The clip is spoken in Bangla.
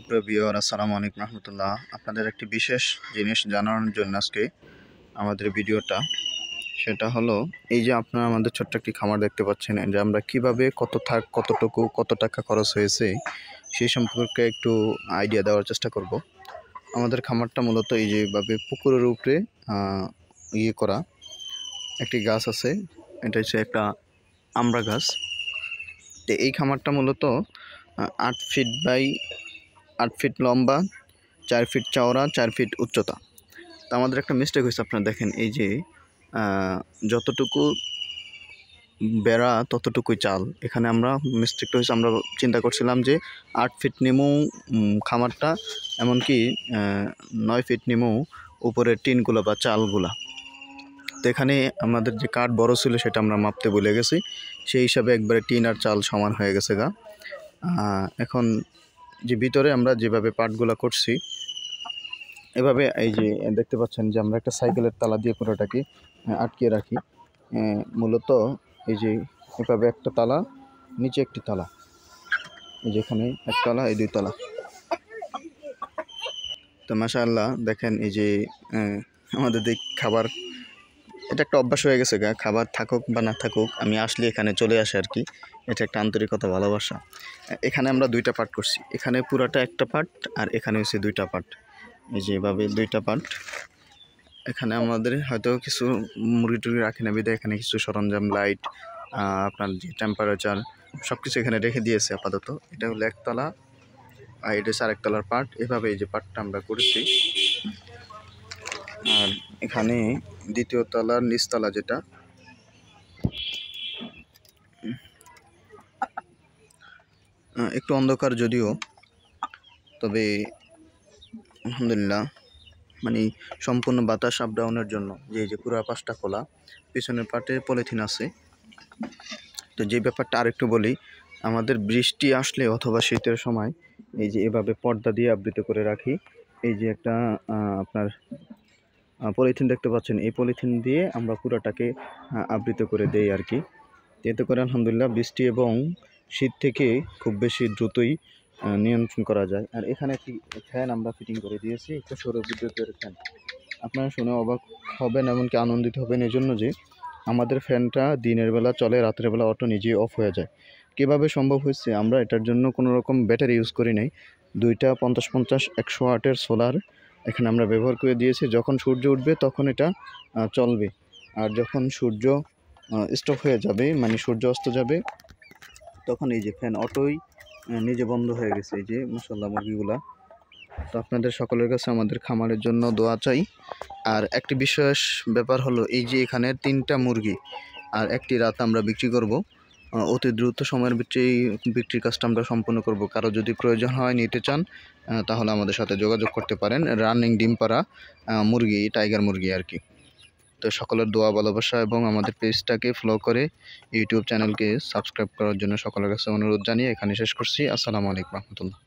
সুপ্রিয় ভিউয়ার, আসসালামু আলাইকুম রহমতুল্লাহ। আপনাদের একটি বিশেষ জিনিস জানানোর জন্য আজকে আমাদের ভিডিওটা, সেটা হলো এই যে আপনারা আমাদের ছোট্ট একটি খামার দেখতে পাচ্ছেন, যে আমরা কিভাবে কত টাকা খরচ হয়েছে সেই সম্পর্কে একটু আইডিয়া দেওয়ার চেষ্টা করব। আমাদের খামারটা মূলত এই যেভাবে পুকুরের উপরে করা একটি গাছ আছে, এটা হচ্ছে একটা আমড়া গাছ। তো এই খামারটা মূলত 8 ফিট বাই 8 ফিট লম্বা, 4 ফিট চওড়া, 4 ফিট উচ্চতা। তো আমাদের একটা মিস্টেক হয়েছে, আপনারা দেখেন এই যে যতটুকু বেড়া ততটুকুই চাল। এখানে আমরা মিস্টেকটা হয়েছে, আমরা চিন্তা করছিলাম যে 8 ফিট নিমু খামারটা, এমনকি 9 ফিট নিমু উপরের টিনগুলো বা চালগুলা। তো এখানে আমাদের যে কাঠ বড় ছিল সেটা আমরা মাপতে ভুলে গেছি, সেই হিসাবে একবারে টিন আর চাল সমান হয়ে গেছে গা। এখন যে ভিতরে আমরা যেভাবে পাটগুলা করছি, এভাবে এই যে দেখতে পাচ্ছেন যে আমরা একটা সাইকেলের তালা দিয়ে পুরোটাকে আটকিয়ে রাখি। মূলত এই যে এভাবে একটা তালা, নিচে একটি তালা, এই যেখানে এক তালা, এই 2 তালা। তো মাশাআল্লাহ দেখেন এই যে আমাদের খাবার, এটা একটা অভ্যাস হয়ে গেছে গা। খাবার থাকুক বা না থাকুক, আমি আসলে এখানে চলে আসে আর কি। এটা একটা আন্তরিকতা, ভালোবাসা। এখানে আমরা 2টা পার্ট করছি, এখানে পুরাটা একটা পার্ট আর এখানে হচ্ছে 2টা পার্ট। এই যে এভাবে 2টা পার্ট। এখানে আমাদের হয়তো কিছু মুরগি টুরগি রাখি না বিধায় এখানে কিছু সরঞ্জাম, লাইট, আপনার যে টেম্পারেচার সব কিছু এখানে রেখে দিয়েছে আপাতত। এটা হলো একতলা আর এটা হচ্ছে আরেকতলার পার্ট। এভাবে এই যে পার্টটা আমরা করেছি। আর এখানে 2য় তলার নিচতলা, যেটা একটু অন্ধকার যদিও, তবে আলহামদুলিল্লাহ মানে সম্পূর্ণ বাতাস আপ ডাউনের জন্য যে পুরো পাশটা খোলা, পিছনের পাটে পলিথিন আছে। তো যে ব্যাপারটা আরেকটু বলি, আমাদের বৃষ্টি আসলে অথবা শীতের সময় এই যে এভাবে পর্দা দিয়ে আবৃত করে রাখি। এই যে একটা আপনার পলিথিন দেখতে পাচ্ছেন, এই পলিথিন দিয়ে আমরা পুরোটাকে আবৃত করে দেই আর কি। এতে করে আলহামদুলিল্লাহ বৃষ্টি এবং শীত থেকে খুব বেশি দ্রুতই নিয়ন্ত্রণ করা যায়। আর এখানে একটি ফ্যান আমরা ফিটিং করে দিয়েছি, একটা সৌর বিদ্যুতের ফ্যান। আপনারা শুনে অবাক হবেন, এমনকি আনন্দিত হবেন এজন্য যে আমাদের ফ্যানটা দিনের বেলা চলে, রাতের বেলা অটো নিজেই অফ হয়ে যায়। কীভাবে সম্ভব হয়েছে? আমরা এটার জন্য কোনো রকম ব্যাটারি ইউজ করি নাই। 2টা 50-50 100 ওয়াটের সোলার এখানে আমরা ব্যবহার করে দিয়েছি। যখন সূর্য উঠবে তখন এটা চলবে, আর যখন সূর্য স্টপ হয়ে যাবে, মানে সূর্য অস্ত যাবে, তখন এই যে ফ্যান অটোই নিজে বন্ধ হয়ে গেছে। এই যে মাশাআল্লাহ মুরগিগুলা। তো আপনাদের সকলের কাছে আমাদের খামারের জন্য দোয়া চাই। আর একটি বিশেষ ব্যাপার হলো, এই যে এখানে 3টা মুরগি আর একটি রাত আমরা বিক্রি করব। অতি দ্রুত সময়ের বিক্রির কাজটা আমরা সম্পন্ন করব। কারো যদি প্রয়োজন হয়, নিতে চান, তাহলে আমাদের সাথে যোগাযোগ করতে পারেন। রানিং ডিম পাড়া মুরগি, টাইগার মুরগি আর কি। তো সকলের দোয়া, ভালোবাসা এবং আমাদের পেজটাকে ফলো করে ইউটিউব চ্যানেলকে সাবস্ক্রাইব করার জন্য সকলের কাছে অনুরোধ জানিয়ে এখানে শেষ করছি। আসসালামু আলাইকুম রহমতুল্লাহ।